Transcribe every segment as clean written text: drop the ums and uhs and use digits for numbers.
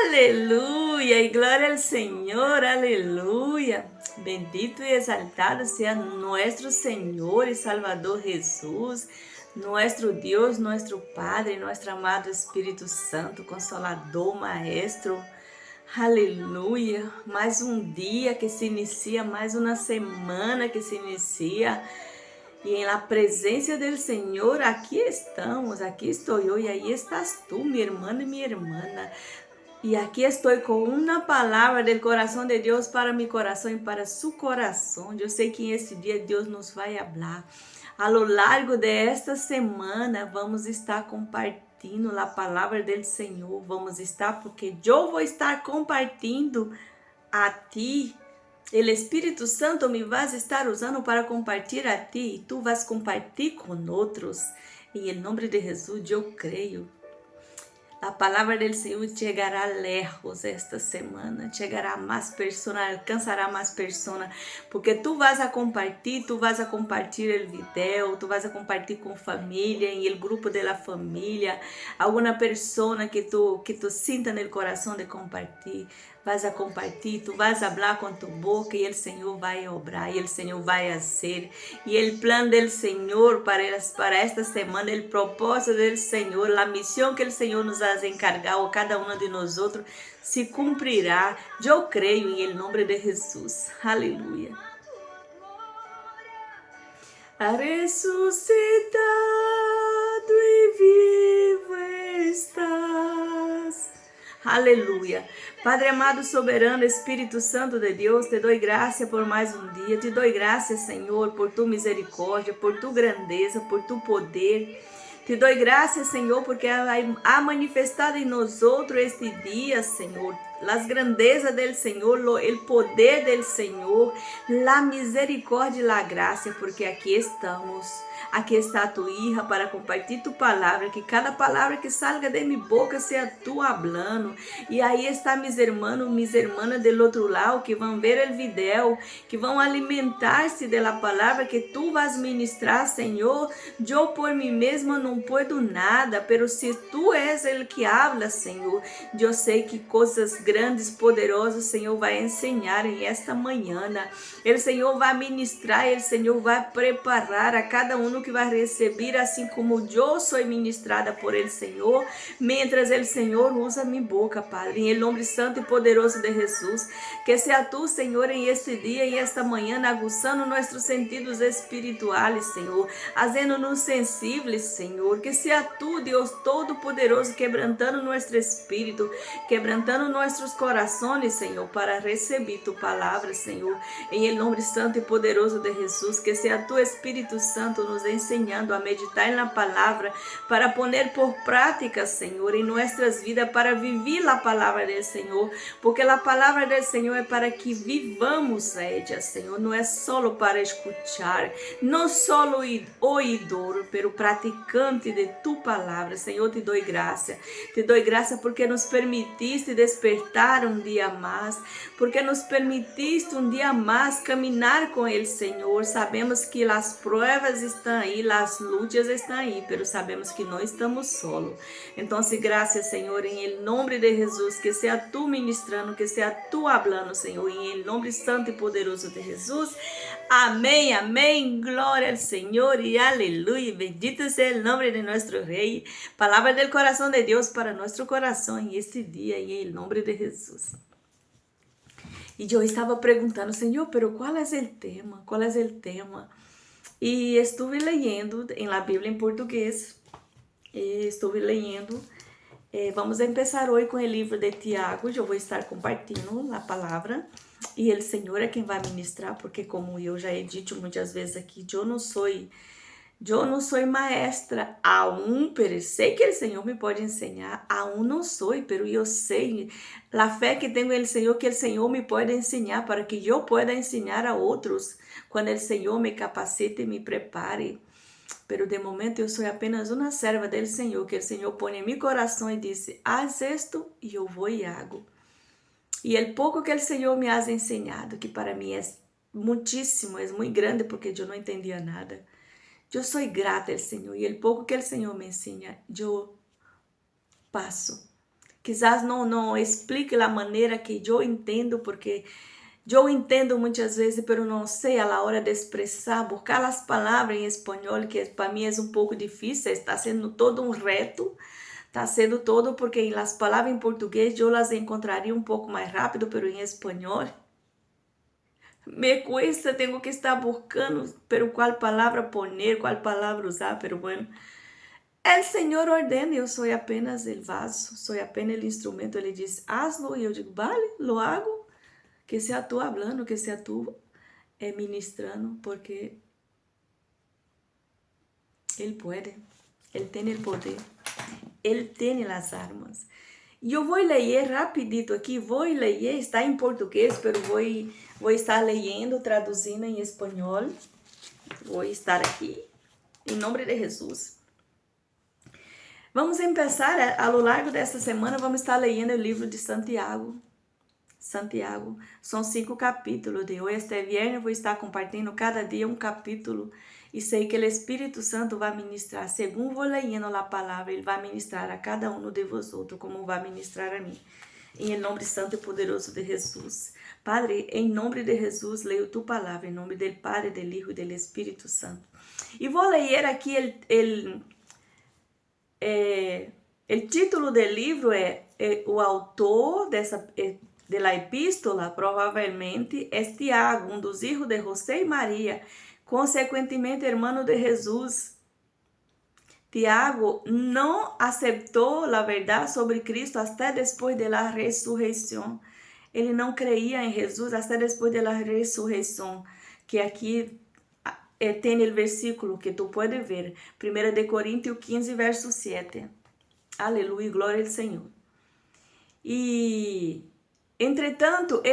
Aleluya y gloria al Señor, aleluya. Bendito y exaltado sea nuestro Señor y Salvador Jesús, nuestro Dios, nuestro Padre, nuestro amado Espírito Santo, Consolador, Maestro. Aleluia, mais um dia que se inicia, mais uma semana que se inicia. Y en la presencia del Señor, aquí estamos, aquí estoy yo y ahí estás tú, mi hermano y mi hermana. Y aquí estoy con una palabra del corazón de Dios para mi corazón y para su corazón. Yo sé que en este día Dios nos va a hablar. A lo largo de esta semana vamos estar compartilhando a palavra do Senhor. Vamos estar, porque eu vou estar compartilhando a ti. O Espírito Santo me vai estar usando para compartilhar a ti. E tu vas compartilhar com outros. Em nome de Jesus, eu creio. A palavra do Senhor chegará lejos esta semana, chegará a mais pessoas, alcançará mais pessoas, porque tu vas a compartilhar o vídeo, tu vas a compartilhar com família, em el grupo de la família, alguma pessoa que tu sinta no coração de compartilhar, vas a compartilhar, tu vas a falar com tu boca e o Senhor vai obrar, e o Senhor vai fazer, e o plano do Senhor para esta semana, o propósito do Senhor, a missão que o Senhor nos ha encargado a cada um de nós outros, se cumprirá. Eu creio em nome de Jesus. Aleluia. Ha ressuscitado e vivo estás. Aleluia. Padre amado, soberano, Espírito Santo de Deus, te dou graça por mais um dia. Te dou graça, Senhor, por tu misericórdia, por tu grandeza, por tu poder. Te dou graça, Senhor, porque há manifestado em nós outros este dia, Senhor, as grandezas do Senhor, o poder do Senhor, a misericórdia e a graça, porque aqui estamos. Aqui está tu hija para compartilhar tu palavra, que cada palavra que salga de minha boca seja tu hablando. E aí está mis hermanas do outro lado, que vão ver o vídeo, que vão alimentar-se da palavra que tu vas ministrar, Senhor. Eu por mim mesma não puedo nada, pero se tu és el que habla, Senhor, eu sei que coisas grandes, poderosas, Senhor, vai ensinar em esta manhã. O Senhor vai ministrar, o Senhor vai preparar a cada um que vai receber, assim como eu sou ministrada por el Senhor, mientras el Senhor usa minha boca, Padre, em nome santo e poderoso de Jesus, que seja tu, Senhor, em este dia e esta manhã, aguçando nossos sentidos espirituais, Senhor, fazendo-nos sensíveis, Senhor, que seja tu, Deus Todo-Poderoso, quebrantando nosso espírito, quebrantando nossos corações, Senhor, para receber tu palavra, Senhor, em nome santo e poderoso de Jesus, que seja tu, Espírito Santo, nos ensinando a meditar na palavra, para poner por prática, Senhor, em nossas vidas, para viver a palavra do Senhor, porque a palavra do Senhor é para que vivamos ella, Senhor, não é só para escutar, não só oidor, pero praticante de tu palavra, Senhor, te dou graça porque nos permitiste despertar um dia mais, porque nos permitiste um dia mais caminhar com ele, Senhor. Sabemos que as provas estão aí, as lutas estão aí, pero sabemos que não estamos solos. Então, graças, Senhor, em nome de Jesus, que seja tu ministrando, que seja tu hablando, Senhor, em nome santo e poderoso de Jesus. Amém, amém. Glória ao Senhor e aleluia. Bendito seja o nome de nosso Rei. Palavra del coração de Deus para nosso coração em este dia, em nome de Jesus. E eu estava perguntando, Senhor, pero qual é o tema? Qual é o tema? E estive lendo em la Bíblia em português. Estive lendo. Vamos começar hoje com o livro de Tiago. Eu vou estar compartilhando a palavra. E o Senhor é quem vai ministrar, porque como eu já he dito muitas vezes aqui, eu não sou maestra aún, pero sei que o Senhor me pode ensinar. Aún não sou, pero eu sei a fé que tenho no Senhor, que o Senhor me pode ensinar para que eu pueda ensinar a outros quando o Senhor me capacite e me prepare. Pero de momento eu sou apenas uma serva do Senhor, que o Senhor põe em meu coração e disse: haz esto e eu vou e hago. E o pouco que o Senhor me ha ensinado, que para mim é muitíssimo, é muito grande, porque eu não entendia nada. Eu sou grata ao Senhor, e o pouco que o Senhor me ensina, eu passo. quizás não explique a maneira que eu entendo, porque eu entendo muitas vezes, pero não sei a la hora de expressar, buscar as palavras em espanhol, que para mim é um pouco difícil, está sendo todo um reto, está sendo todo, porque as palavras em português eu las encontraria um pouco mais rápido, pero em espanhol me cuesta, tenho que estar buscando, pero qual palavra poner, qual palavra usar, pero bueno. El Senhor ordena, eu sou apenas o vaso, sou apenas o instrumento. Ele diz, hazlo, e eu digo, vale, lo hago. Que sea tú hablando, que sea tú ministrando, porque Ele pode, Ele tem o poder, Ele tem as armas. E eu vou ler rapidito aqui, vou ler, está em português, mas vou estar lendo, traduzindo em espanhol. Vou estar aqui, em nome de Jesus. Vamos começar, a lo largo desta semana, vamos estar lendo o livro de Santiago. Santiago, são 5 capítulos. De hoje até viernes vou estar compartilhando cada dia um capítulo. E sei que o Espírito Santo vai ministrar, segundo vou lendo a palavra, ele vai ministrar a cada um de vosotros, como vai ministrar a mim. Em nome santo e poderoso de Jesus. Padre, em nome de Jesus, leio tu palavra, em nome do Padre, do Filho e do Espírito Santo. E vou ler aqui o título do livro o autor de la epístola provavelmente é Tiago, dos hijos de José e Maria, consequentemente hermano de Jesus. Tiago não aceitou a verdade sobre Cristo até depois da ressurreição. Ele não creia em Jesus até depois da ressurreição, que aqui tem o versículo que tu pode ver, 1 de Coríntios 15, verso 7. Aleluia, glória ao Senhor. E, entretanto,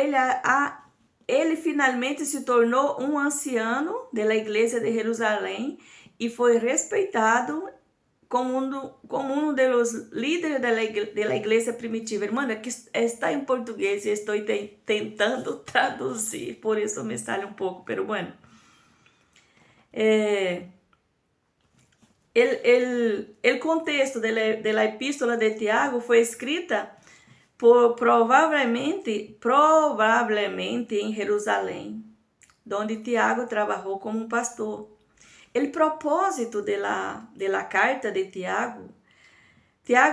ele finalmente se tornou um anciano da igreja de Jerusalém e foi respeitado como um dos líderes da igreja primitiva. Irmã, aqui está em português e estou tentando traduzir, por isso me sale um pouco, pero bueno. O contexto da epístola de Tiago foi escrita provavelmente em Jerusalém, onde Tiago trabalhou como um pastor. O propósito da carta de Tiago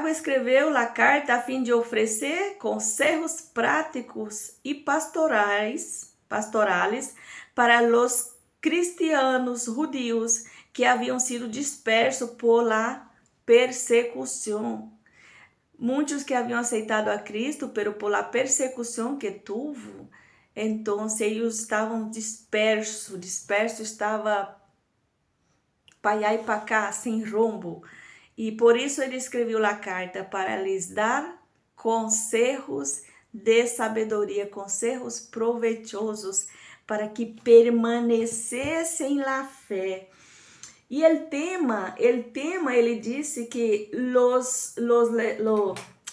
escreveu a carta a fim de oferecer conselhos práticos e pastorales para os cristianos judios que haviam sido dispersos por la persecução. Muitos que haviam aceitado a Cristo, pero por la persecução que tuvo, então eles estavam dispersos estava para lá e para cá, sem rumbo. E por isso ele escreveu a carta, para lhes dar conselhos de sabedoria, conselhos proveitosos, para que permanecessem na fé. E o tema, ele disse que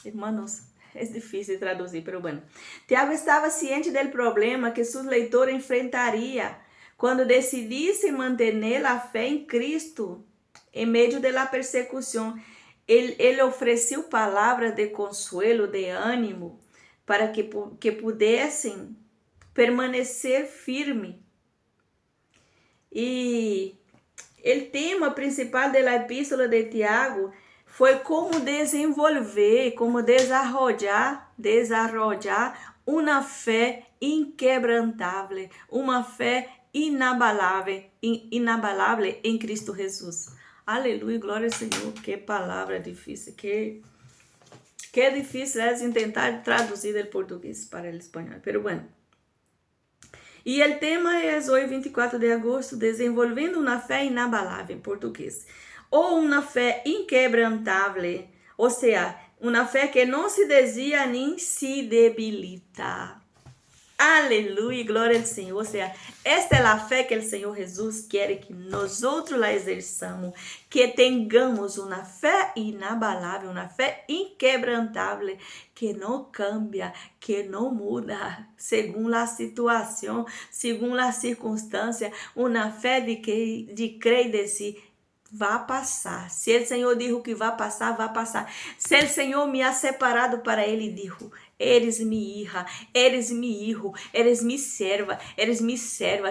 hermanos, é difícil traduzir, pero bueno. Tiago estava ciente do problema que seus leitores enfrentariam quando decidissem manter a fé em Cristo em meio da persecução. Ele ofereceu palavras de consuelo, de ânimo, para que pudessem permanecer firme. E o tema principal da epístola de Tiago foi como desenvolver, como desarrollar uma fé inquebrantável, uma fé inabalável em Cristo Jesus. Aleluia, glória ao Senhor. Que palavra difícil, que difícil é tentar traduzir do português para o espanhol, pero bueno. E o tema é hoje, 24 de agosto, desenvolvendo uma fé inabalável, em português. Ou uma fé inquebrantável, ou seja, uma fé que não se desvia nem se debilita. Aleluia, glória ao Senhor. Ou seja, esta é a fé que o Senhor Jesus quer que nós outros la exerçamos, que tenhamos uma fé inabalável, uma fé inquebrantável, que não cambia, que não muda, segundo a situação, segundo a circunstância, uma fé de crer de si, vai passar. Se o Senhor dijo que vai passar, vai passar. Se o Senhor me ha separado para Ele, dijo, eres mi hija, eres mi hijo, eres mi serva,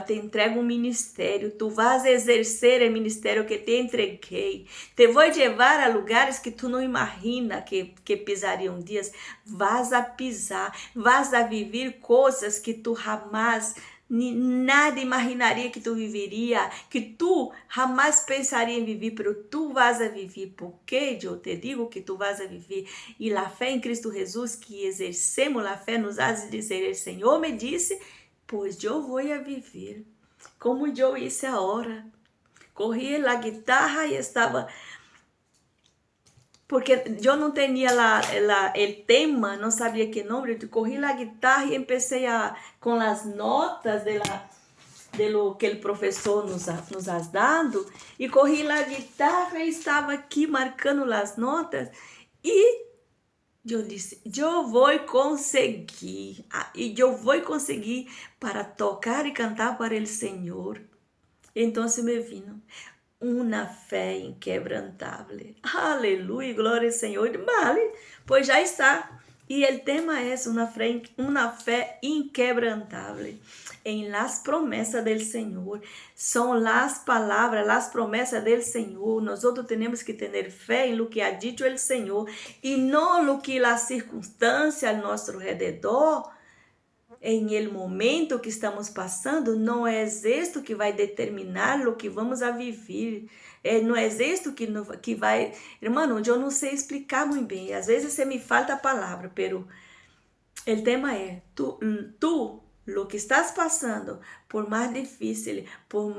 te entrego um ministério, tu vas exercer o ministério que te entreguei, te vou levar a lugares que tu não imagina que pisariam dias, vas a pisar, vas a viver coisas que tu jamais nada imaginaria que tu viveria, que tu jamais pensaria em viver, pero tu vas a viver, porque eu te digo que tu vas a viver. E a fé em Cristo Jesus, que exercemos a fé, nos hace dizer, o Senhor me disse, pois eu vou a viver, como eu hice agora. Corri a guitarra e estava... Porque eu não tinha o tema, não sabia que nome, eu corri a guitarra e comecei com as notas de lo que o professor nos ha dado, e corri a guitarra e estava aqui marcando as notas, e eu disse, eu vou conseguir, e eu vou conseguir para tocar e cantar para o Senhor. Então me vino uma fé inquebrantável. Aleluia, glória ao Senhor. Vale, pois já está. E o tema é uma fé inquebrantável em las promessas del Senhor. São las palavras, las promessas del Senhor. Nós temos que ter fé em lo que ha dicho el Senhor e não lo que las circunstâncias ao nosso redor, em el momento que estamos passando, não é isto que vai determinar o que vamos a viver. Não é isto que vai... Irmão, eu não sei explicar muito bem. Às vezes me falta a palavra, pero o tema é, tu, lo que estás passando, por mais difícil, por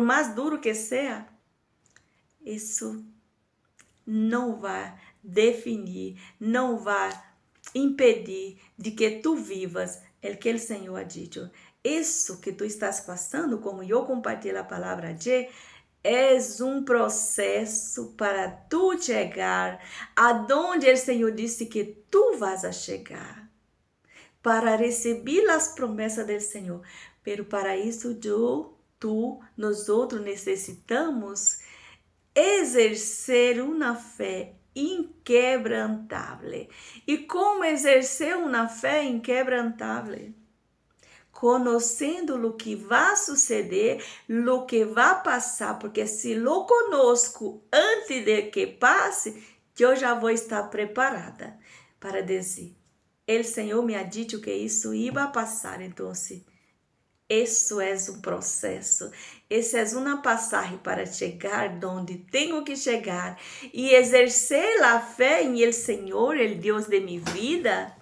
mais duro que seja, isso não vai definir, não vai impedir de que tu vivas o que o Senhor ha dito. Isso que tu estás passando, como eu compartilho a palavra de, é um processo para tu chegar aonde o Senhor disse que tu vas a chegar, para receber as promessas do Senhor. Pero para isso, nós outros necessitamos exercer uma fé inquebrantável. E como exercer uma fé inquebrantável? Conhecendo o que vai suceder, o que vai passar, porque se lo conosco antes de que passe, eu já vou estar preparada para dizer, o Senhor me ha dito que isso ia passar, então isso é um processo, essa é uma passagem para chegar onde tenho que chegar e exercer a fé em el Senhor, el Deus de minha vida,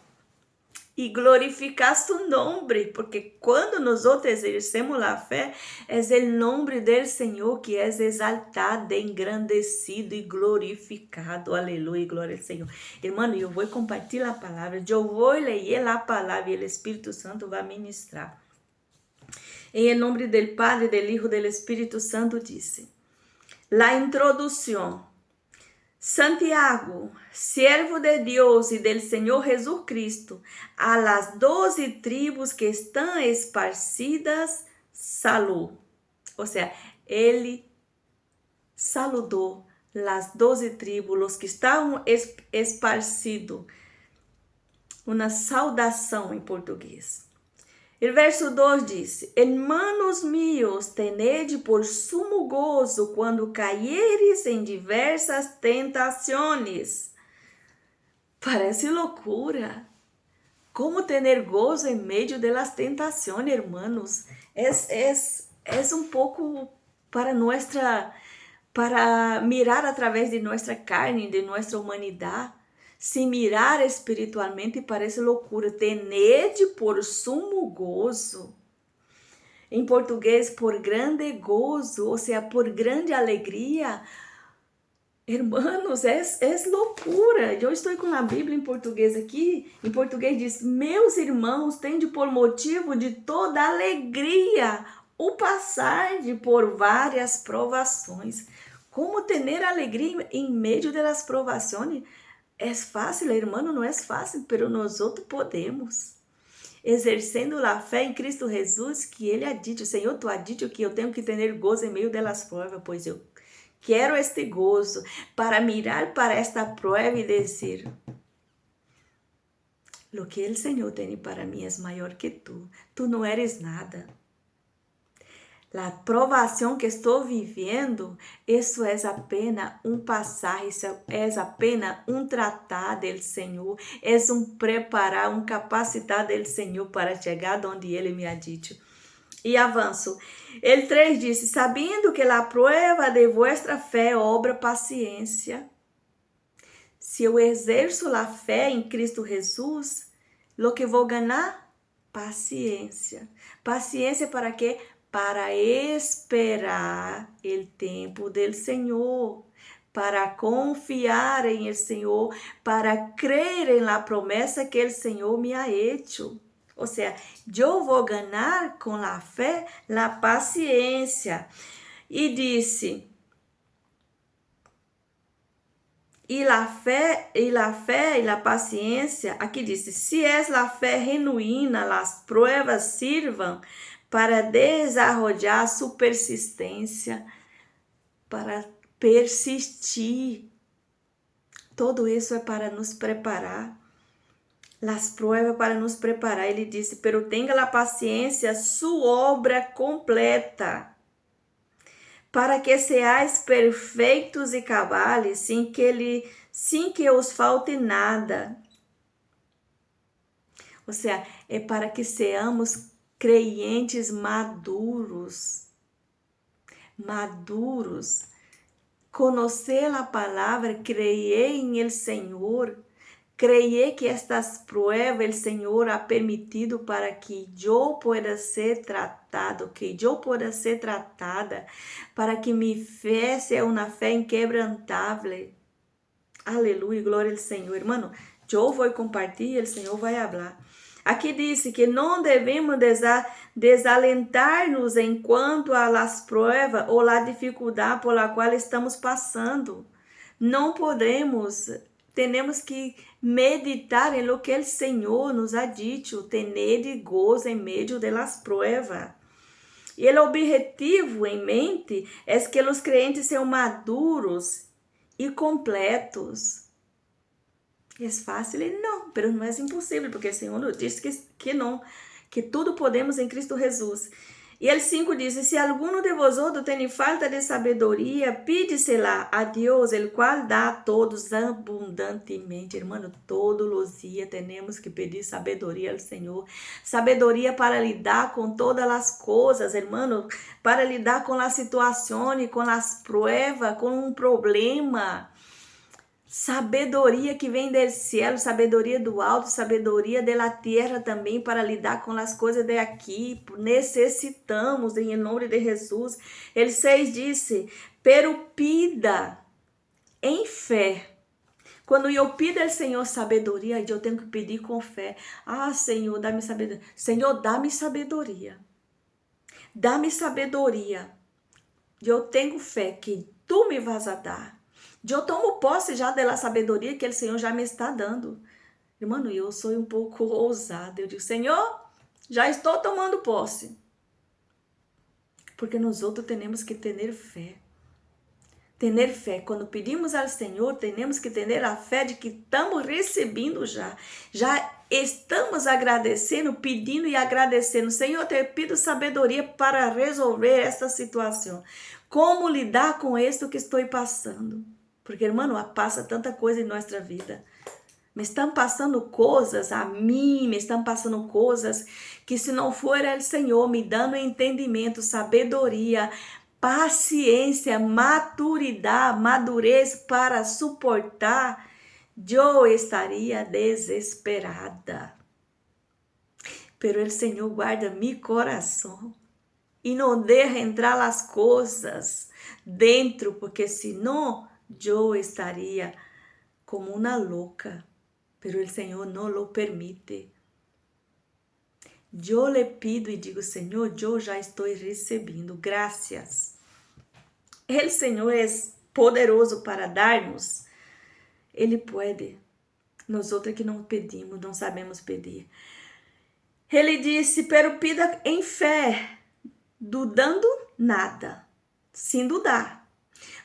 e glorificar su nome, porque quando nós exercemos a fé, é o nome do Senhor que é exaltado, engrandecido e glorificado. Aleluia, glória ao Senhor. Irmão, eu vou compartilhar a palavra, eu vou ler a palavra e o Espírito Santo vai ministrar. Em nome do Padre, do Hijo e do Espírito Santo, disse. La introdução. Santiago, siervo de Deus e del Senhor Jesus Cristo, a las 12 tribos que estão esparcidas, salud. Ou seja, ele saludou las 12 tribos, os que estavam esparcidos. Uma saudação em português. O verso 2 diz, hermanos míos, tenede por sumo gozo quando cayeres em diversas tentações. Parece loucura. Como ter gozo em meio de las tentações, hermanos? É um pouco para mirar através de nossa carne, de nossa humanidade. Se mirar espiritualmente parece loucura. Tenede por sumo gozo. Em português, por grande gozo, ou seja, por grande alegria. Hermanos, é loucura. Eu estou com a Bíblia em português aqui. Em português diz, meus irmãos, tende por motivo de toda alegria o passar por várias provações. Como ter alegria em meio das provações? É fácil, irmão, não é fácil, pero nós outros podemos. exercendo a fé em Cristo Jesus, que Ele ha dicho, Senhor, Tu has dicho que eu tenho que ter gozo em meio das pruebas, pois eu quero este gozo para mirar para esta prueba e dizer, lo que el Señor tiene para mí es mayor que tú no eres nada. La provação que estou vivendo, isso é apenas um passagem, isso é apenas um tratar do Senhor, é um preparar, um capacitar do Senhor para chegar onde Ele me ha dito. E avanço. Ele 3 disse, sabendo que a prova de vuestra fé obra paciência. Se eu exerço a fé em Cristo Jesus, lo que vou ganhar? Paciência. Paciência para quê? Para esperar o tempo do Senhor, para confiar em el Senhor, para crer em la promessa que o Senhor me ha hecho. Ou seja, eu vou ganhar com a fé a paciência. E disse, e la fé e la paciência, aqui disse, se es la fé genuína, las pruebas sirvan para desarrollar su persistência, para persistir. Todo isso é para nos preparar. Las pruebas para nos preparar. Ele disse, pero tenga la paciencia, su obra completa, para que seais perfeitos e cabales, sem que os falte nada. Ou seja, é para que seamos crentes maduros, conhecer a palavra, creer em el Senhor, creer que estas pruebas el Senhor ha permitido para que eu pueda ser tratado, que eu pueda ser tratada, para que mi fé seja uma fé inquebrantável. Aleluia, glória ao Senhor. Hermano, eu vou compartilhar e o Senhor vai falar. Aqui diz que não devemos desalentar-nos enquanto a las pruebas ou a dificuldade por la qual estamos passando. Não podemos, temos que meditar em lo que o Senhor nos ha dicho, tener gozo em meio de las pruebas. E o objetivo em mente é que os crentes sejam maduros e completos. É fácil? Não, mas não é impossível, porque o Senhor nos diz que não, que tudo podemos em Cristo Jesus. E el 5 diz, se alguno de vosotros tem falta de sabedoria, pídesela a Deus, el cual dá a todos abundantemente. Hermano, todos os dias temos que pedir sabedoria ao Senhor. Sabedoria para lidar com todas as coisas, hermano, para lidar com as situações, com as pruebas, com um problema. Sabedoria que vem do céu, sabedoria do alto, sabedoria da terra também para lidar com as coisas de aqui. Necessitamos, em nome de Jesus. Ele 6 disse, pero pida em fé. Quando eu pido ao Senhor sabedoria, eu tenho que pedir com fé. Ah, Senhor, dá-me sabedoria. Senhor, dá-me sabedoria. Dá-me sabedoria. Eu tenho fé que Tu me vas a dar. Eu tomo posse já da sabedoria que o Senhor já me está dando. Irmão, eu sou um pouco ousada. Eu digo, Senhor, já estou tomando posse. Porque nós outros temos que ter fé. Ter fé. Quando pedimos ao Senhor, temos que ter a fé de que estamos recebendo já. Já estamos agradecendo, pedindo e agradecendo. Senhor, eu te pido sabedoria para resolver esta situação. Como lidar com isso que estou passando? Porque, irmão, passa tanta coisa em nossa vida. Me estão passando coisas a mim, me estão passando coisas que se não for o Senhor me dando entendimento, sabedoria, paciência, maturidade, madurez para suportar, eu estaria desesperada. Pero o Senhor guarda meu coração e não deixa entrar as coisas dentro, porque senão eu estaria como uma louca, pero o Senhor não lo permite. Eu le pido e digo, Senhor, eu já estou recebendo, graças. O Senhor é poderoso para dar-nos, Ele pode. Nós outros que não pedimos, não sabemos pedir. Ele disse, pero pida em fé, dudando nada, sem dudar.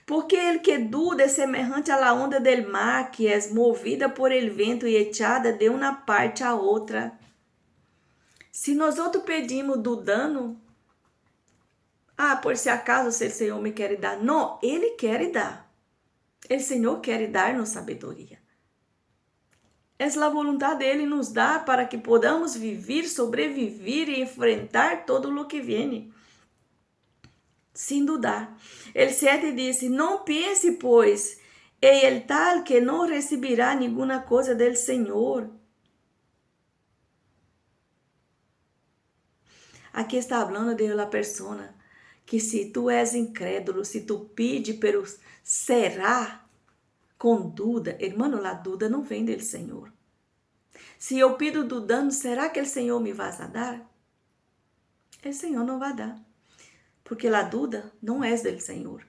Porque el que duda é semelhante à onda del mar, que é movida por el vento e echada de uma parte a outra. Se nós outros pedimos dudando, por se acaso se o Senhor me quer dar. Não, Ele quer dar. O Senhor quer dar-nos sabedoria. É a vontade dele nos dar para que podamos viver, sobreviver e enfrentar todo o que vem. Sem dudar. El 7 disse, não pense, pois, em el tal que não receberá nenhuma coisa del Senhor. Aqui está falando de la persona que se tu és incrédulo, se tu pede, pero será com dúvida, irmão, a dúvida não vem do Senhor. Se eu pido dudando, será que o Senhor me vai dar? O Senhor não vai dar, porque a dúvida não é do Senhor.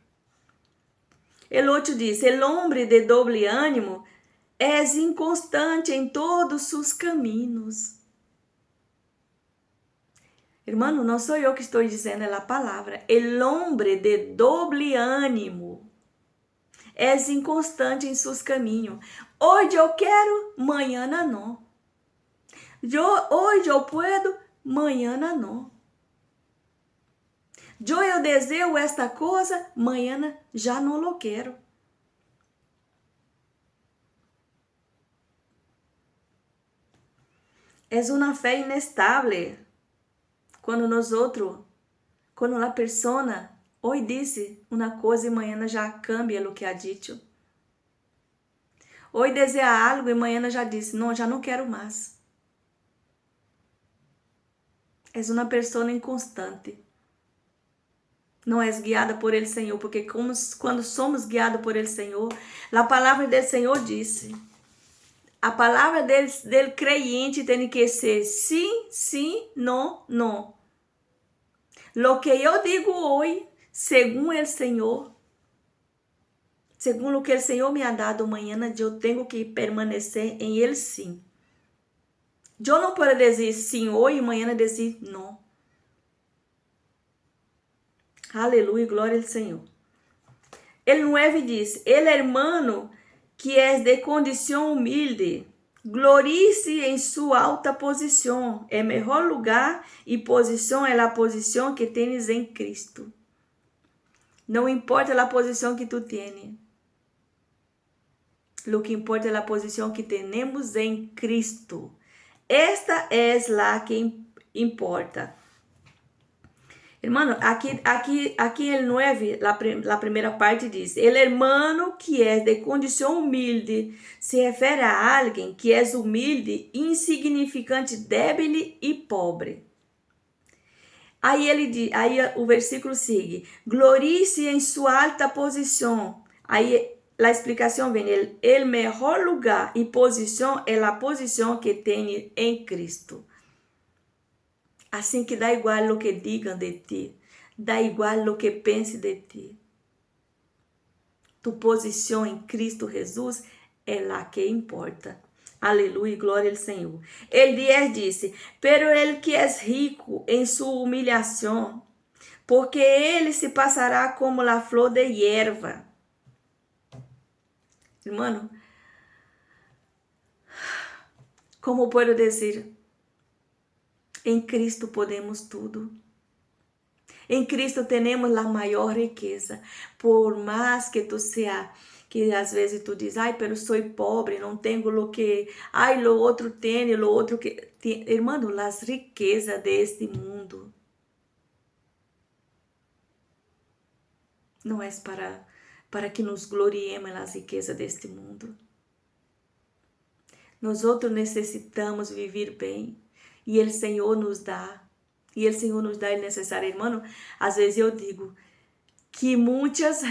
El 8 diz, el hombre de doble ânimo é inconstante em todos seus caminhos. Irmão, não sou eu que estou dizendo, é a palavra. El hombre de doble ânimo é inconstante em seus caminhos. Hoje eu quero, amanhã não. Hoje eu puedo, amanhã não. Eu desejo esta coisa, amanhã já não lo quero. É uma fé inestável. Quando a pessoa hoje disse uma coisa e amanhã já cambia o que ha dito. Hoje deseja algo e amanhã já disse, não, já não quero mais. É uma pessoa inconstante. Não és guiada por ele, Senhor, porque quando somos guiados por ele, Senhor, a palavra do Senhor disse, a palavra del creyente tem que ser sim, sim, não, não. Lo que eu digo hoje, segundo o Senhor, segundo o que o Senhor me ha dado amanhã, eu tenho que permanecer em ele sim. Eu não posso dizer sim hoje e amanhã dizer não. Aleluia, glória ao Senhor. El 9 diz, el hermano que é de condição humilde, glorie-se em sua alta posição. É melhor lugar e posição é a posição que tens em Cristo. Não importa a posição que tu tens. Lo que importa é a posição que temos em Cristo. Esta é a que importa. Hermano, aqui el 9, la primeira parte diz, el hermano que é de condição humilde se refere a alguém que é humilde, insignificante, débil e pobre. Aí o versículo segue, glorie-se em sua alta posição. Aí a explicação vem, el melhor lugar e posição é a posição que tem em Cristo. Assim que dá igual o que digam de ti, dá igual o que pense de ti. Tu posição em Cristo Jesus é lá que importa. Aleluia, glória ao Senhor. El 10 disse, pero el que é rico em sua humilhação, porque ele se passará como a flor de hierba. Irmão, como posso dizer? Em Cristo podemos tudo. Em Cristo temos a maior riqueza. Por mais que tu seja, que às vezes tu diz, pero sou pobre, não tenho o que, lo outro tem, lo outro que... Irmão, as riquezas deste mundo não é para que nos gloriemos nas riquezas deste mundo. Nós outros necessitamos viver bem. E o Senhor nos dá. E o Senhor nos dá o necessário. Irmão, às vezes eu digo que muitas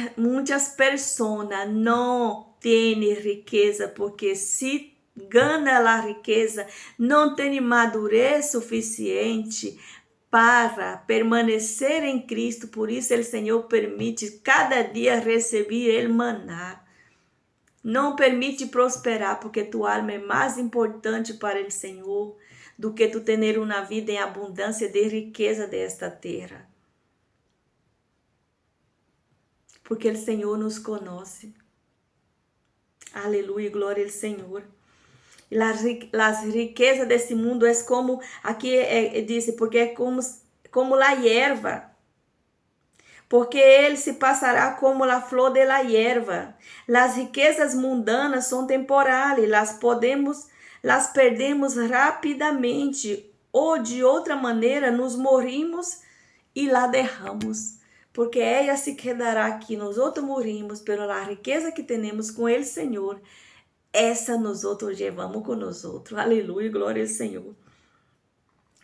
pessoas não têm riqueza, porque se ganha a riqueza, não tem madurez suficiente para permanecer em Cristo. Por isso o Senhor permite cada dia receber o maná. Não permite prosperar, porque tua alma é mais importante para o Senhor do que tu tener uma vida em abundância de riqueza desta terra. Porque o Senhor nos conhece. Aleluia, glória ao Senhor. Las riquezas desse mundo é como, aqui diz, porque é como la hierba. Porque ele se passará como la flor de la hierba. Las riquezas mundanas são temporais, las perdemos rapidamente, ou de outra maneira nos morimos e la derramos. Porque ela se quedará aqui, nós outros morimos, pela riqueza que temos com ele, Senhor, essa nós outros levamos com nós outros. Aleluia, glória ao Senhor.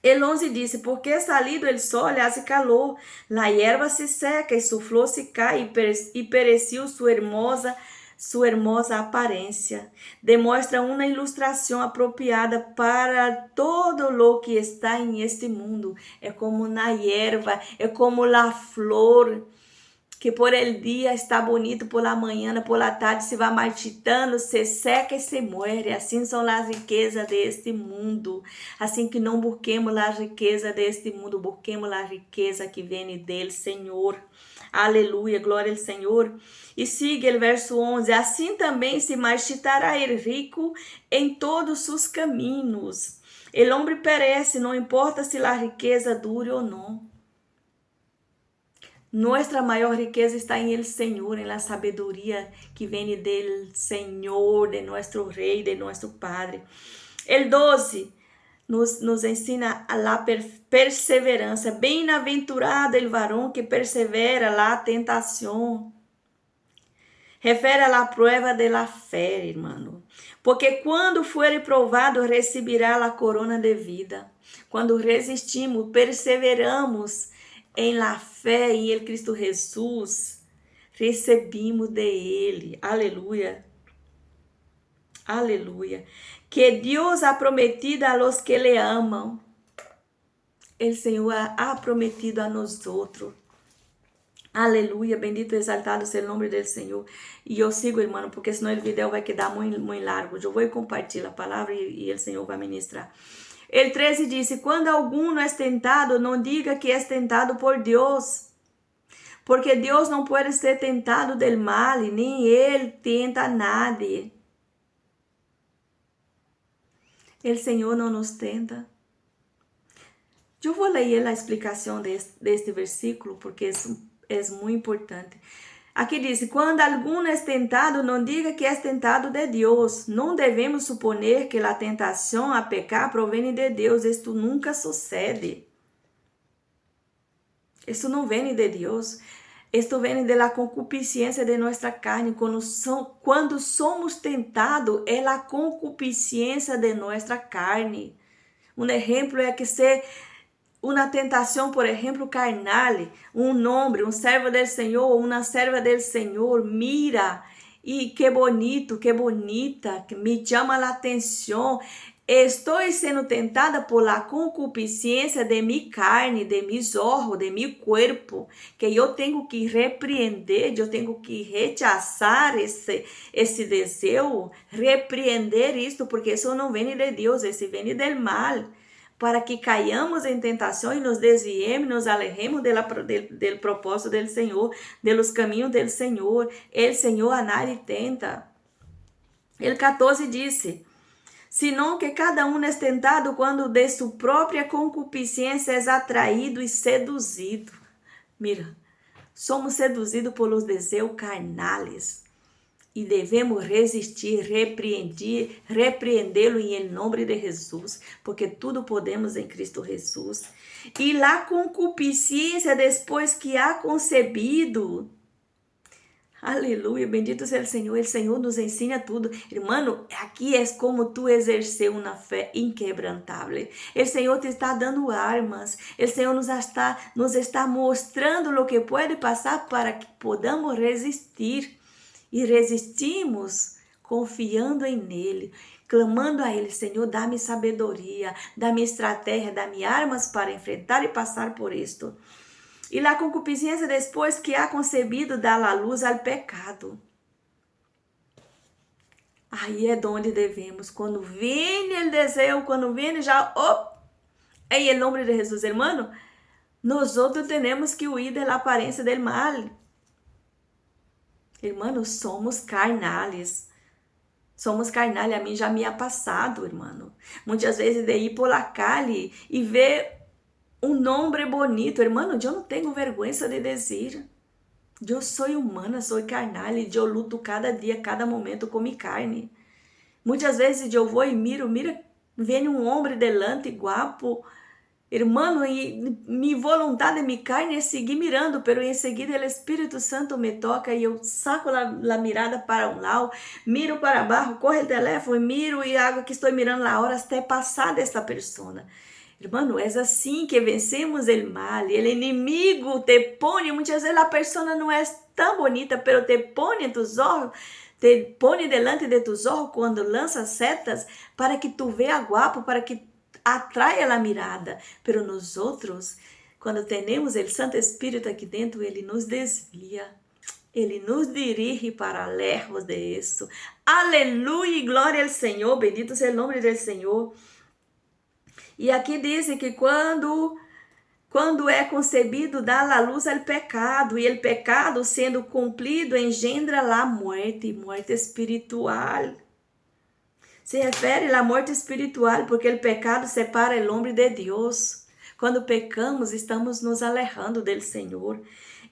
El 11 disse, porque salido el sol hace calor, la hierba se seca e su flor se cai e pereceu sua hermosa aparência. Demonstra uma ilustração apropriada para todo lo que está em este mundo. É como na hierba, é como la flor, que por el dia está bonito, por la manhã, por la tarde se vai marchitando, se seca e se muere. Assim são as riquezas deste mundo. Assim que não busquemos a riqueza deste mundo, busquemos a riqueza que vem dele, Senhor. Aleluia, glória ao Senhor. E siga o verso 11. Assim também se marchitará el rico em todos seus caminhos. El homem perece, não importa se a riqueza dure ou não. Nossa maior riqueza está em el Senhor, em la sabedoria que vem del Senhor, de nosso Rei, de nosso Padre. El 12 nos ensina a la perseverança. Bem-aventurado el varão que persevera la tentação. Refere a la prueba de la fé, irmão. Porque quando for provado, receberá a corona de vida. Quando resistimos, perseveramos em la fé em el Cristo Jesus, recebimos de ele. Aleluia. Aleluia. Que Deus ha prometido a los que le amam. El Senhor ha prometido a nós outros. Aleluia, bendito e exaltado seja o nome do Senhor. E eu sigo, irmão, porque senão o vídeo vai quedar muito largo. Eu vou compartilhar a palavra e o Senhor vai ministrar. El 13 disse, quando algum é tentado, não diga que é tentado por Deus, porque Deus não pode ser tentado del mal, nem ele tenta a nadie. El Senhor não nos tenta. Eu vou ler a explicação deste versículo, porque é muito importante. Aqui diz, quando algum é tentado, não diga que é tentado de Deus. Não devemos suponer que a tentação a pecar provém de Deus. Isto nunca sucede. Isto não vem de Deus. Isto vem da concupiscência de nossa carne. Quando somos tentados, é a concupiscência de nossa carne. Um exemplo é que uma tentação, por exemplo, carnal, um homem, um servo del Senhor, uma serva del Senhor, mira, e que bonito, que bonita, que me chama a atenção. Estou sendo tentada por la concupiscência de mi carne, de mis ojos, de mi cuerpo, que eu tenho que repreender, eu tenho que rechazar esse desejo, repreender isto, porque isso não vem de Deus, esse vem del mal. Para que caiamos em tentação e nos desviemos, nos alejemos do propósito do Senhor, dos caminhos do Senhor. El Senhor a nadie tenta. El 14 disse, senão que cada um é tentado quando de sua própria concupiscência é atraído e seduzido. Mira, somos seduzidos pelos desejos carnais. E devemos resistir, repreendê-lo em nome de Jesus, porque tudo podemos em Cristo Jesus. E a concupiscência depois que há concebido. Aleluia, bendito seja o Senhor nos ensina tudo. Irmão, aqui é como tu exercer uma fé inquebrantável. O Senhor te está dando armas. O Senhor nos está mostrando o que pode passar para que podamos resistir. E resistimos confiando em Ele, clamando a Ele, Senhor, dá-me sabedoria, dá-me estratégia, dá-me armas para enfrentar e passar por isto. E a concupiscência, depois que há concebido, dá a luz ao pecado. Aí é onde devemos. Quando vem o desejo, quando vem já... Oh, em nome de Jesus, hermano, nós outros temos que huir da aparência do mal. Hermano, somos carnales. Somos carnais, a mim já me ha passado, irmão. Muitas vezes de ir por la calle e ver um nome bonito. Irmão, eu não tenho vergonha de dizer. Eu sou humana, sou carnal e eu luto cada dia, cada momento com minha carne. Muitas vezes eu vou e miro, vem um homem delante, guapo, irmão, e minha vontade, minha carne é seguir mirando, pero em seguida o Espírito Santo me toca e eu saco a mirada para um lado, miro para baixo, corre o telefone, miro e hago que estou mirando a hora até passar desta pessoa. Irmão, é assim que vencemos o mal. O inimigo te põe, muitas vezes a pessoa não é tão bonita, pero te põe em tus olhos, te põe delante de tus olhos quando lança setas para que tu veja guapo, para que atraia a mirada. Pero nós outros, quando temos o Santo Espírito aqui dentro, ele nos desvia. Ele nos dirige para lejos de isso. Aleluia, glória ao Senhor, bendito seja o nome do Senhor. E aqui diz que quando é concebido, dá à luz o pecado, e o pecado sendo cumprido engendra a morte espiritual. Se refere à morte espiritual, porque o pecado separa o homem de Deus. Quando pecamos, estamos nos alejando do Senhor.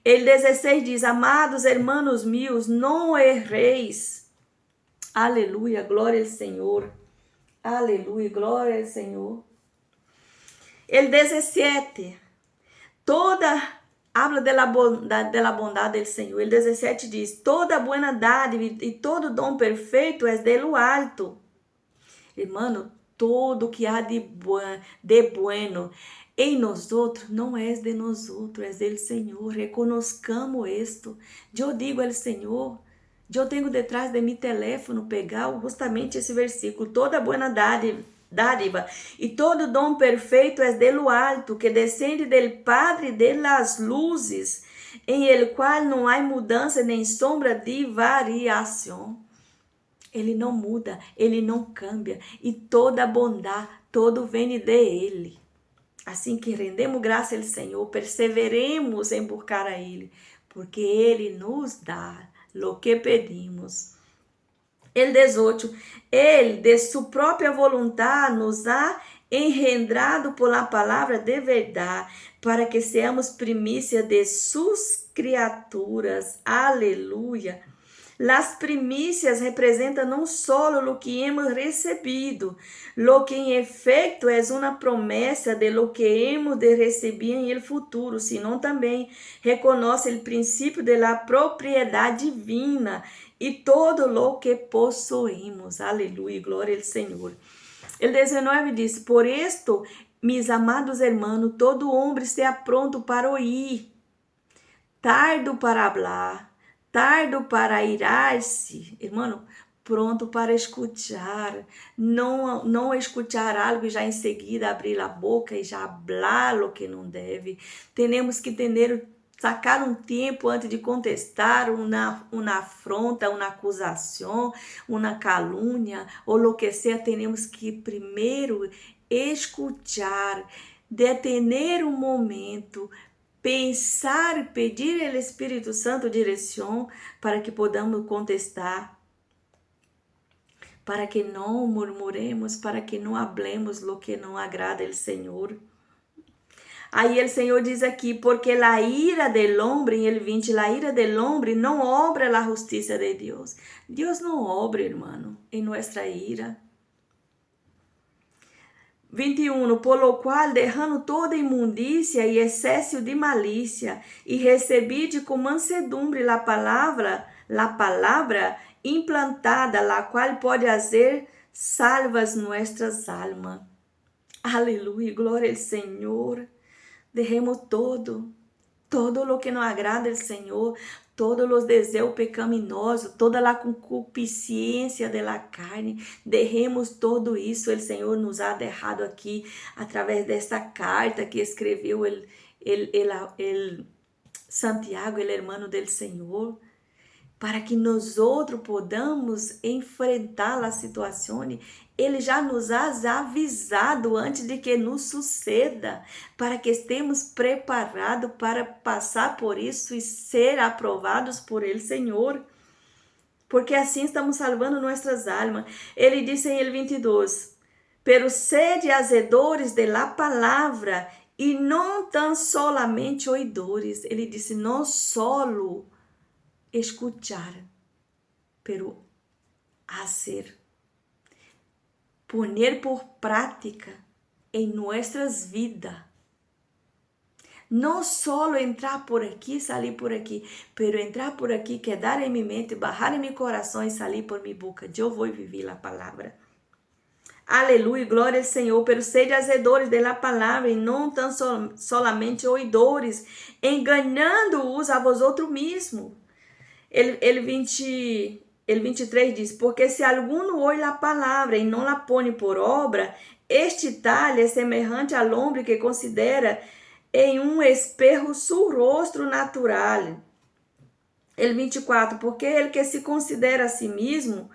El 16 diz, amados hermanos meus, não erreis. Aleluia, glória ao Senhor. Aleluia, glória ao Senhor. El 17, habla de la bondade del Senhor. El 17 diz, toda buena dádiva e todo dom perfeito é de lo alto. Irmão, todo que há de bueno em nós outros não é de nós outros, é do Senhor. Reconozcamos isto. Eu digo ao Senhor, eu tenho detrás de meu telefone pegar justamente esse versículo, toda buena dádiva e todo dom perfeito é de lo alto, que descende del Padre de las luzes, em el qual não há mudança nem sombra de variação. Ele não muda, ele não cambia, e toda bondade, todo vem de ele. Assim que rendemos graça ao Senhor, perseveremos em buscar a ele, porque ele nos dá o que pedimos. El 18, ele de sua própria vontade nos ha engendrado por la palavra de verdade, para que seamos primícia de suas criaturas. Aleluia. Las primícias representam não só o que hemos recebido, lo que em efeito é uma promessa de lo que hemos de receber em el futuro, sino também reconhece o princípio de la propriedade divina e todo lo que possuímos. Aleluia, glória ao Senhor. El 19 diz, por esto, mis amados hermanos, todo homem sea pronto para oír, tardo para hablar, tardo para irar-se, irmão, pronto para escutar, não escutar algo e já em seguida abrir a boca e já falar o que não deve. Temos que sacar um tempo antes de contestar uma afronta, uma acusação, uma calúnia, ou o que seja. Temos que primeiro escutar, detener um momento, pensar, pedir ao Espírito Santo direção para que podamos contestar, para que não murmuremos, para que não hablemos o que não agrada ao Senhor. Aí o Senhor diz aqui, porque la ira del hombre, em el 20, la ira del hombre não obra la justiça de Deus. Deus não obra, irmão, em nossa ira. 21, por lo qual, derrando toda imundícia e excesso de malícia, e recebide com mansedumbre la palavra implantada, la qual pode fazer salvas nuestras almas. Aleluia, glória ao Senhor. Derremos todo lo que não agrada ao Senhor, todos os desejos pecaminosos, toda a concupiscência da carne, derremos todo isso. O Senhor nos ha deixado aqui, através desta carta que escreveu Santiago, o irmão do Senhor. para que nós outros podamos enfrentar a situação. Ele já nos ha avisado antes de que nos suceda, para que estemos preparados para passar por isso e ser aprovados por Ele, Senhor. Porque assim estamos salvando nossas almas. Ele disse em el 22, pero sede hacedores de la palavra e não tão solamente oidores. Ele disse, não solo escuchar, pero hacer. Poner por prática em nossas vidas. Não só entrar por aqui, sair por aqui, pero entrar por aqui, quedar em minha mente, barrar em meu coração e sair por minha boca. Eu vou viver a palavra. Aleluia, glória ao Senhor. Pero sede hacedores da palavra e não tão solamente oidores, enganando-os a vosotros mesmos. Ele 23 diz, porque se alguno ouve a palavra e não la põe por obra, este tal é semelhante ao homem que considera em um espejo seu rosto natural. Ele 24, porque ele que se considera a si mesmo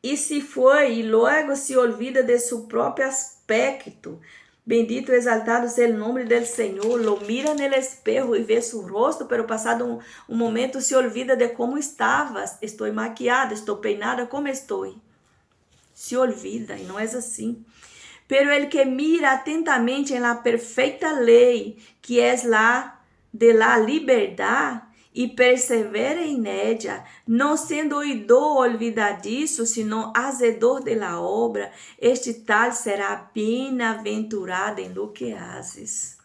e se foi e logo se olvida de seu próprio aspecto. Bendito e exaltado seja o nome do Senhor. Lo mira no espejo e vê seu rosto, pero passado um momento se olvida de como estava. Estou maquiada, estou peinada, como estou? Se olvida, e não é assim. Pero el que mira atentamente en la perfeita lei, que es la de la liberdade, e persevera em ella, não sendo oidor olvidadiço, sino hacedor de la obra, este tal será bem-aventurado em lo que haces.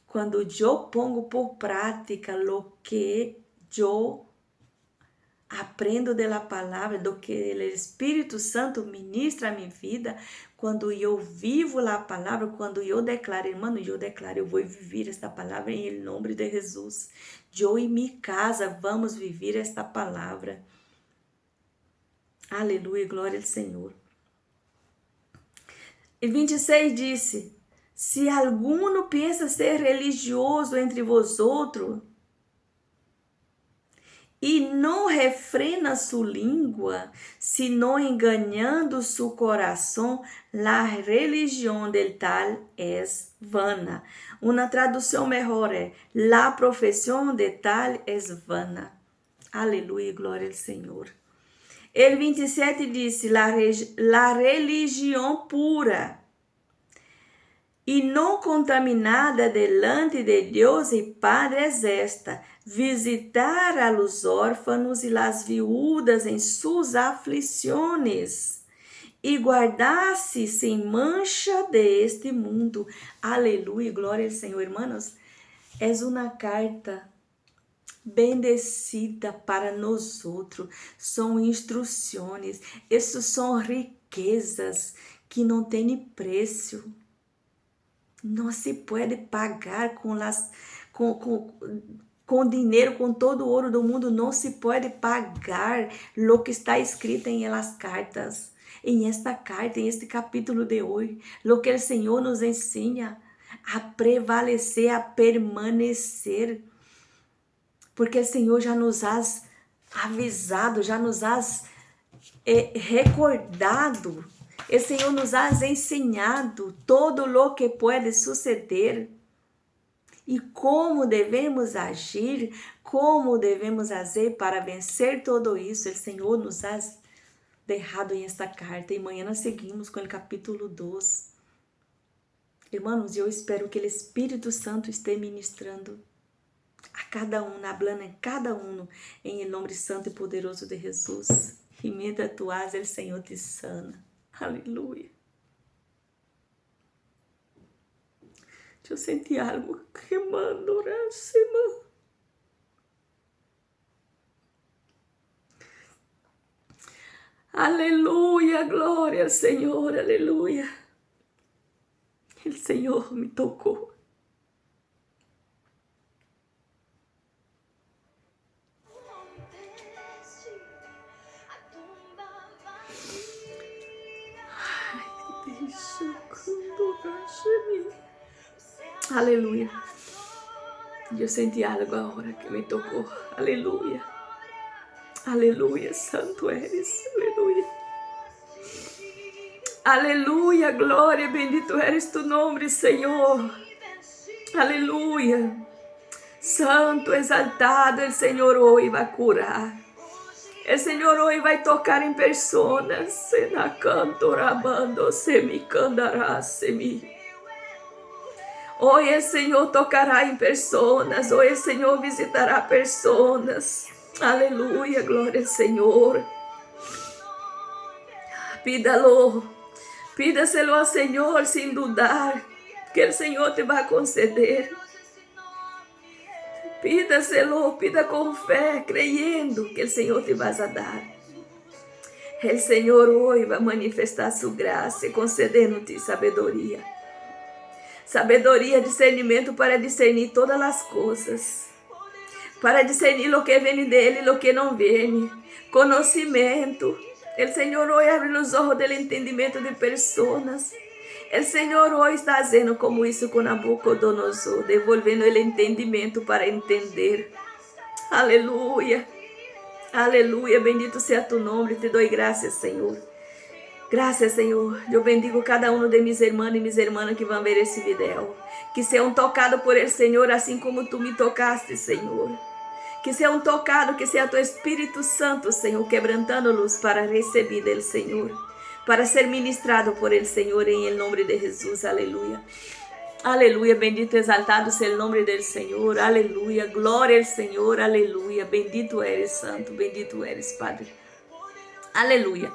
Quando eu pongo por prática lo que eu aprendo da palavra, do que o Espírito Santo ministra a minha vida, quando eu vivo a palavra, quando eu declaro, irmão, eu vou viver esta palavra em nome de Jesus. Eu e minha casa vamos viver esta palavra. Aleluia, glória ao Senhor. E 26 disse, se alguno pensa ser religioso entre vosotros, e não refrena sua língua, sino enganando seu coração, la religião del tal es vana. Uma tradução melhor é, la profissão de tal es vana. Aleluia, glória ao Senhor. El 27 disse, la religião pura e não contaminada delante de Deus e Padre es esta, visitar a los órfãos e las viúdas em suas aflições e guardar-se sem mancha deste mundo. Aleluia, glória ao Senhor. Hermanos, é uma carta bendecida para nós outros. São instruções, essas são riquezas que não têm preço. Não se pode pagar com dinheiro, com todo o ouro do mundo, não se pode pagar o que está escrito em elas cartas, em esta carta, em este capítulo de hoje, o que o Senhor nos ensina a prevalecer, a permanecer, porque o Senhor já nos ha avisado, já nos ha recordado, o Senhor nos ha ensinado todo o que pode suceder. E como devemos agir, como devemos fazer para vencer tudo isso. O Senhor nos ha deixado em esta carta. E amanhã nós seguimos com o capítulo 2. Irmãos, eu espero que o Espírito Santo esteja ministrando a cada um, hablando em cada um, em nome santo e poderoso de Jesus. E mientras tu haces, o Senhor te sana. Aleluia. Eu senti algo queimando, acima. Aleluia, glória ao Senhor, aleluia. O Senhor me tocou. Aleluia. Eu senti algo agora que me tocou. Aleluia. Aleluia, santo eres, aleluia. Aleluia, glória, bendito eres tu nome, Senhor. Aleluia. Santo, exaltado, o Senhor hoje vai curar. O Senhor hoje vai tocar em pessoas. Sena cantorabando, semi candará, semi. Hoje o Senhor tocará em pessoas. Hoje o Senhor visitará pessoas. Aleluia, glória ao Senhor. Pídalo, pídaselo ao Senhor sem dudar, que o Senhor te vai conceder. Pídaselo, pida com fé, creyendo que o Senhor te vai dar. O Senhor hoje vai manifestar sua graça, concedendo-te sabedoria. Sabedoria, discernimento para discernir todas as coisas. Para discernir o que vem dele e o que não vem. Conhecimento. O Senhor hoje abre os olhos do entendimento de pessoas. O Senhor hoje está fazendo como isso com Nabucodonosor, devolvendo o entendimento para entender. Aleluia. Aleluia. Bendito seja tu nome. Te dou graças, Senhor. Graças, Senhor. Eu bendigo cada um de mis irmãos e mis irmãs que vão ver esse vídeo. Que sejam tocados por el Senhor, assim como tu me tocaste, Senhor. Que sejam tocados, que seja tu Espírito Santo, Senhor, quebrantando-los para receber del Senhor. Para ser ministrado por el Senhor em nome de Jesus. Aleluia. Aleluia. Bendito e exaltado seja o nome del Senhor. Aleluia. Glória ao Senhor. Aleluia. Bendito eres, Santo. Bendito eres, Padre. Aleluia.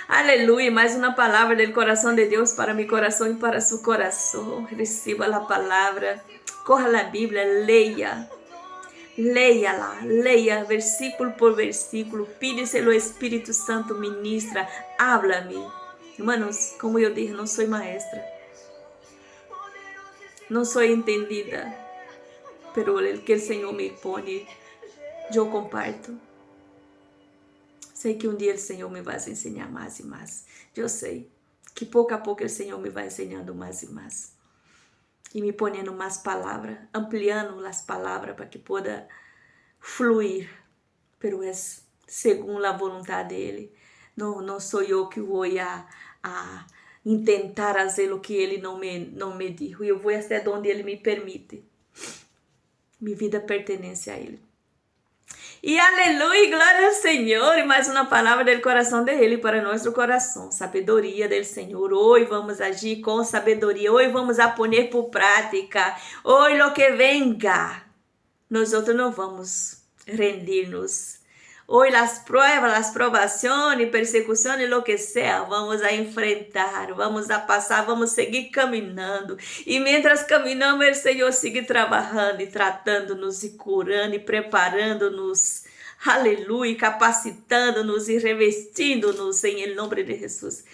Aleluia. Mais uma palavra do coração de Deus para meu coração e para seu coração. Receba a palavra. Corra a Bíblia. Leia. Leia-la, leia versículo por versículo, pide-se o Espírito Santo ministra, habla-me. Irmãos, como eu disse, não sou maestra, não sou entendida, pero o que o Senhor me põe, eu comparto. Sei que um dia o Senhor me vai ensinar mais e mais. Eu sei que pouco a pouco o Senhor me vai ensinando mais e mais. E me ponendo mais palavras, ampliando as palavras para que possa fluir, pero é segundo a vontade dele. Não sou eu que vou a tentar fazer o que ele não me dijo. Eu vou até onde ele me permite. Minha vida pertence a ele. E aleluia, glória ao Senhor. E mais uma palavra do coração dele para nosso coração. Sabedoria do Senhor. Hoje vamos agir com sabedoria. Hoje vamos a poner por prática. Hoje lo que venga. Nós outros não vamos rendir-nos. Hoje as pruebas, as provações, persecuções, lo que sea, vamos a enfrentar, vamos a passar, vamos seguir caminhando. E mientras caminhamos, o Senhor sigue trabalhando e tratando-nos e curando e preparando-nos. Aleluia, capacitando-nos e revestindo-nos em nome de Jesus.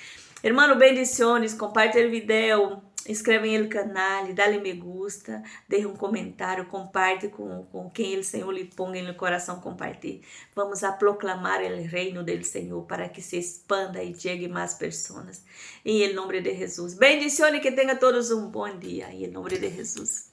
Hermano, bendiciones, compartilhe o vídeo. Inscreve no canal, dá-lhe me gusta, deixe comentário, compartilhe com quem o Senhor lhe ponga no coração compartilhe. Vamos a proclamar o reino do Senhor para que se expanda e chegue mais pessoas. Em nome de Jesus. Bendiciones, que tenha todos um bom dia. Em nome de Jesus.